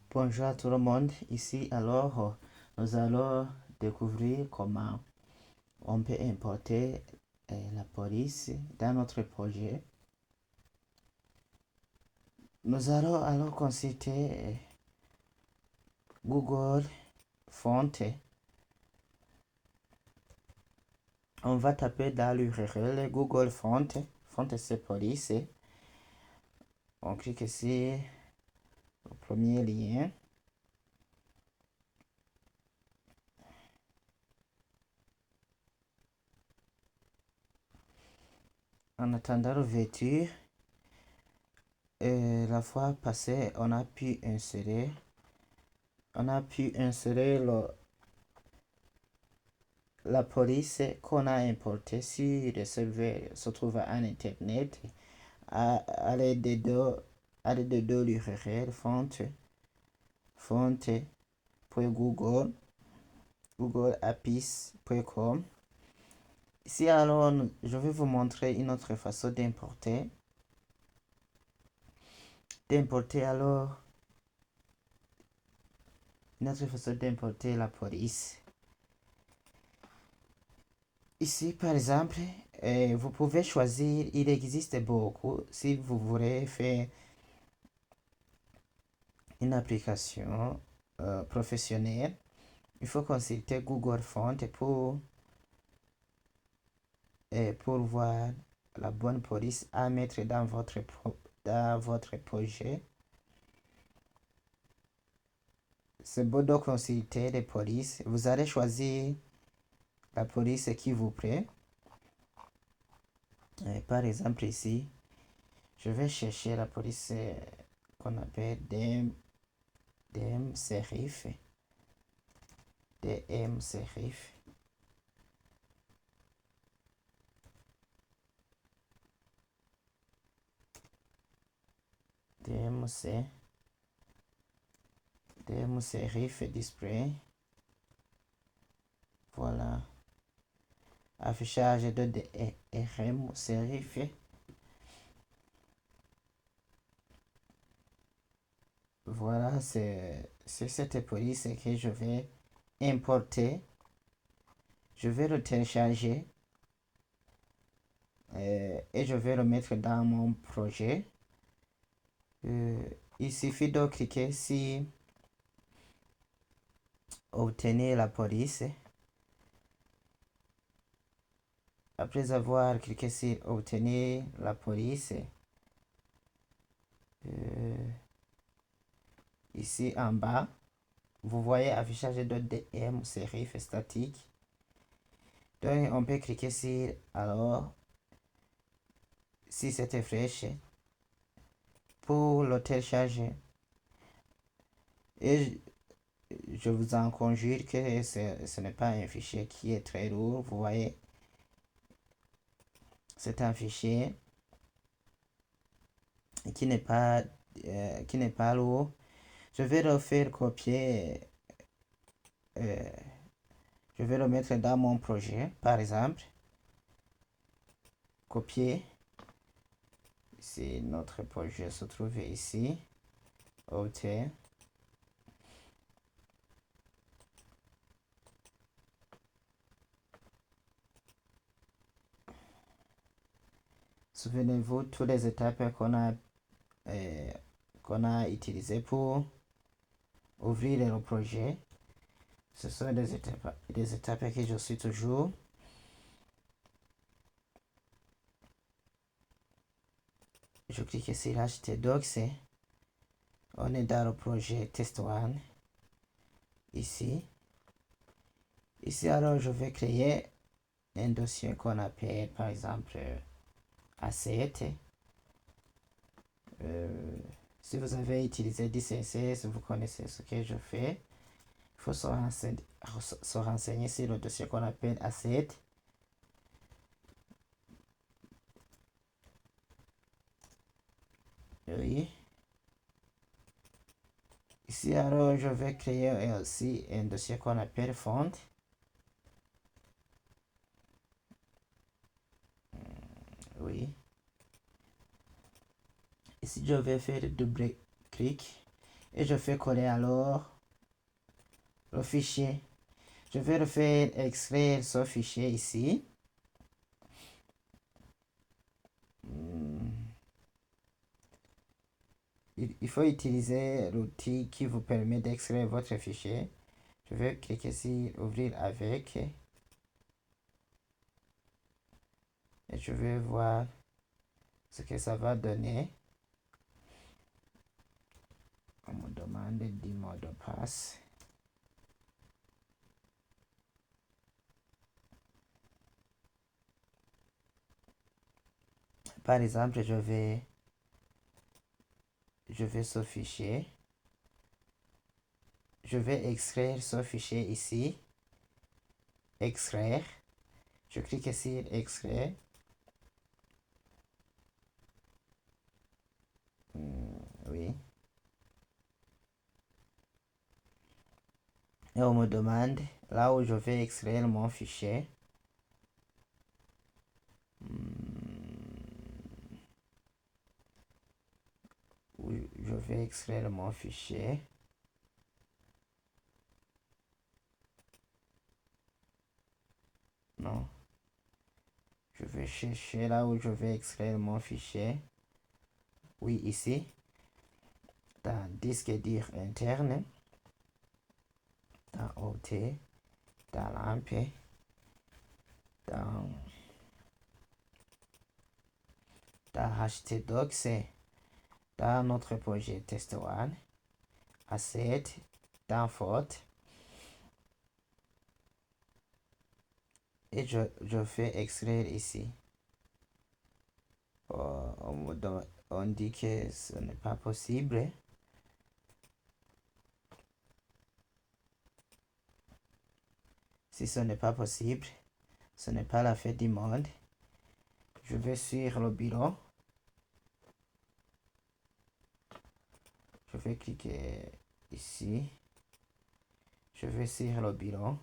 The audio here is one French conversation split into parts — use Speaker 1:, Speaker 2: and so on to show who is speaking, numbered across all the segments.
Speaker 1: Bonjour à tout le monde. Ici, alors, nous allons découvrir comment on peut importer la police dans notre projet. Nous allons alors consulter Google Font. On va taper dans l'URL Google Font. Font, c'est police. On clique ici au premier lien. En attendant l'ouverture, la fois passée, on a pu insérer la police qu'on a importée sur le serveur se trouve en internet à l'aide de l'URL fonte.google.com. Ici alors, je vais vous montrer une autre façon d'importer. Alors une autre façon d'importer la police. Ici, par exemple, vous pouvez choisir, il existe beaucoup. Si vous voulez faire une application professionnelle, il faut consulter Google Font pour voir la bonne police à mettre dans votre projet. C'est beau de consulter les polices. Vous allez choisir la police qui vous plaît. Par exemple ici, je vais chercher la police qu'on appelle DM Serif. DM Serif. DM Serif Display. Voilà. Affichage de DRM Serif. Voilà, c'est cette police que je vais importer. Je vais le télécharger et je vais le mettre dans mon projet. Il suffit de cliquer sur obtenir la police. Après avoir cliqué sur obtenir la police, ici en bas, vous voyez affichage de DM serif statique. Donc on peut cliquer sur alors si cette flèche pour le télécharger. Et je vous en conjure que ce n'est pas un fichier qui est très lourd. Vous voyez, c'est un fichier qui n'est pas lourd. Je vais le faire copier. Je vais le mettre dans mon projet, par exemple. Copier. Si notre projet se trouve ici. OK. Souvenez-vous toutes les étapes qu'on a utilisées pour ouvrir le projet. Ce sont des étapes que je suis toujours. Je clique sur HTDocs. On est dans le projet Test One. Ici. Ici, alors, je vais créer un dossier qu'on appelle, par exemple, A7. Si vous avez utilisé 10 vous connaissez ce que je fais. Il faut se renseigner sur le dossier qu'on appelle A7. Oui. Ici, alors, je vais créer aussi un dossier qu'on appelle font. Oui. Ici, je vais faire double clic et je fais coller alors le fichier. Je vais le faire extraire ce fichier ici. Il faut utiliser l'outil qui vous permet d'extraire votre fichier. Je vais cliquer sur ouvrir avec et je vais voir ce que ça va donner. On me demande du mot de passe. Par exemple, je vais ce fichier. Je vais extraire ce fichier ici. Extraire. Je clique sur extraire. Oui. Et on me demande là où je vais extraire mon fichier. Où je vais extraire mon fichier. Non. Je vais chercher là où je vais extraire mon fichier. Oui, ici. Dans disque dur interne. Dans OT. Dans l'AMP. Dans htdocs. Dans notre projet test one. Asset. Dans Fort. Et je fais extraire ici. On dit que ce n'est pas possible. Si ce n'est pas possible, ce n'est pas la fin du monde. Je vais sur le bureau. Je vais cliquer ici. Je vais sur le bureau.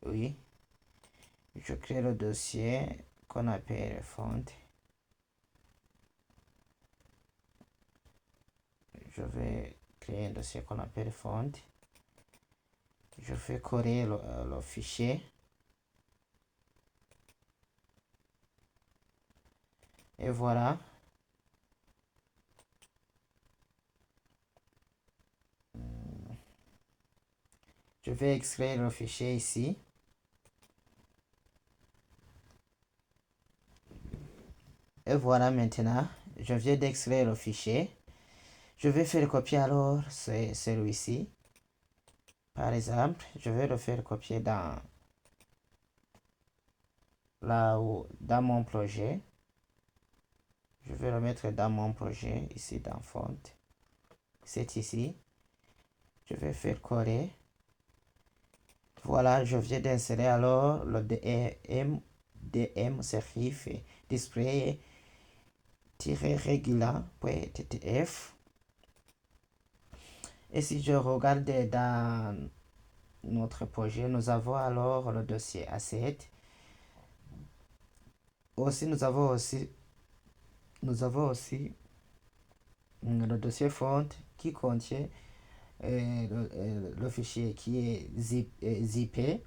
Speaker 1: Oui. Je crée le dossier qu'on appelle font. Je vais créer un dossier qu'on appelle font. Je fais coller le fichier. Et voilà. Je vais extraire le fichier ici. Et voilà maintenant, je viens d'extraire le fichier. Je vais faire copier alors celui-ci. Par exemple, je vais le faire copier dans dans mon projet. Je vais le mettre dans mon projet, ici dans Font. C'est ici. Je vais faire coller. Voilà, je viens d'insérer alors le DM serif display-regular.ttf. Et si je regarde dans notre projet, nous avons alors le dossier asset. Aussi, nous avons aussi le dossier font qui contient le fichier qui est zippé.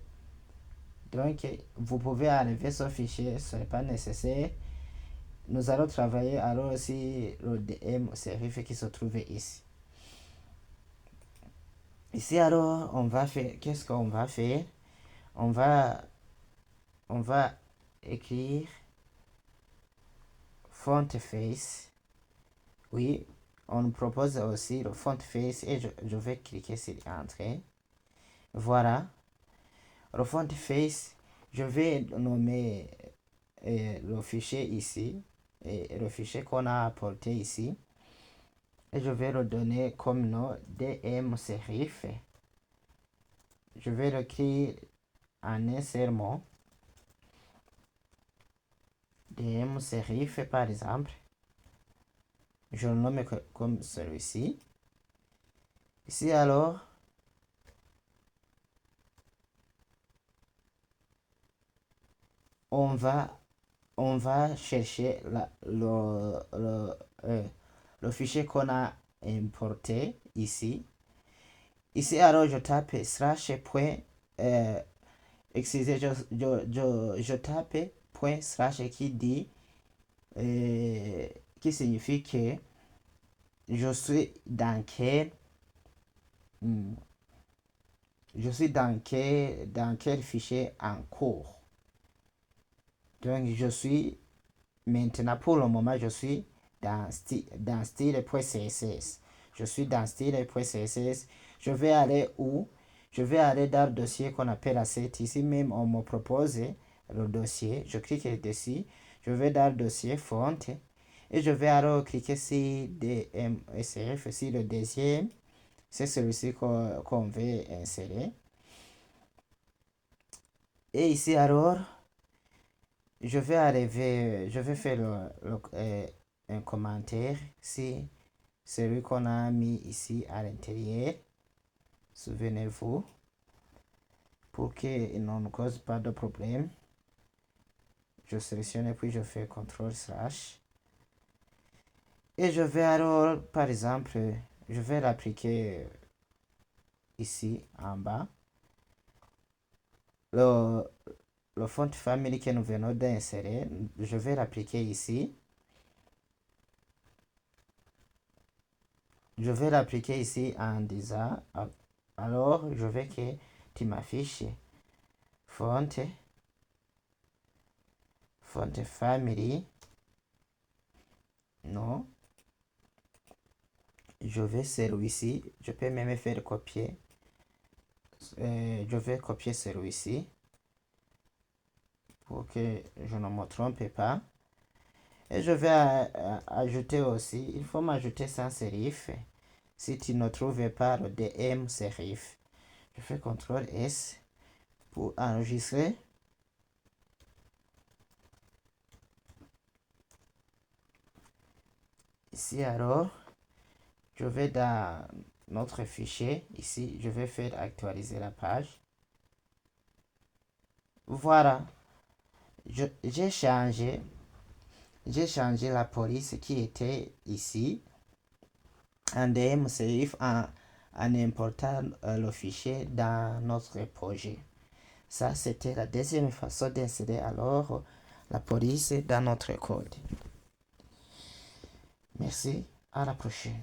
Speaker 1: Donc, vous pouvez enlever ce fichier, ce n'est pas nécessaire. Nous allons travailler alors aussi le DM serif qui se trouve ici. Ici alors, on va faire, qu'est-ce qu'on va faire? On va écrire font face. Oui, on nous propose aussi le font face et je vais cliquer sur entrée. Voilà. Le font face, je vais nommer le fichier ici et le fichier qu'on a apporté ici. Et je vais le donner comme nom DM serif. Je vais l'écrire en un seul mot. DM serif par exemple. Je le nomme comme celui-ci. Ici alors, on va chercher le fichier qu'on a importé ici. Ici, alors, je tape slash point, excusez, je tape point slash qui dit, qui signifie que je suis dans quel, je suis dans quel fichier en cours. Donc, je suis maintenant, pour le moment, je suis dans style.css. Je suis dans style.css. Je vais aller où? Je vais aller dans le dossier qu'on appelle asset. Ici même, on me propose le dossier. Je clique dessus. Je vais dans le dossier font. Et je vais alors cliquer sur DMSRF. Si le deuxième, c'est celui-ci qu'on veut insérer. Et ici alors, je vais faire un commentaire si celui qu'on a mis ici à l'intérieur. Souvenez-vous, pour qu'il ne cause pas de problème. Je sélectionne et puis je fais CTRL/. Et je vais alors, par exemple, je vais l'appliquer ici en bas. Le font family que nous venons d'insérer, je vais l'appliquer ici. Je vais l'appliquer ici en disant, alors je vais que tu m'affiches font family. Non. Je vais celui-ci. Je peux même faire copier. Je vais copier celui-ci pour que je ne me trompe pas. Et je vais ajouter aussi, il faut m'ajouter sans serif. Si tu ne trouves pas le DM serif, je fais CTRL S pour enregistrer. Ici alors, je vais dans notre fichier. Ici, je vais faire actualiser la page. Voilà. J'ai changé la police qui était ici en DM serif en important le fichier dans notre projet. Ça, c'était la deuxième façon d'insérer alors la police dans notre code. Merci, à la prochaine.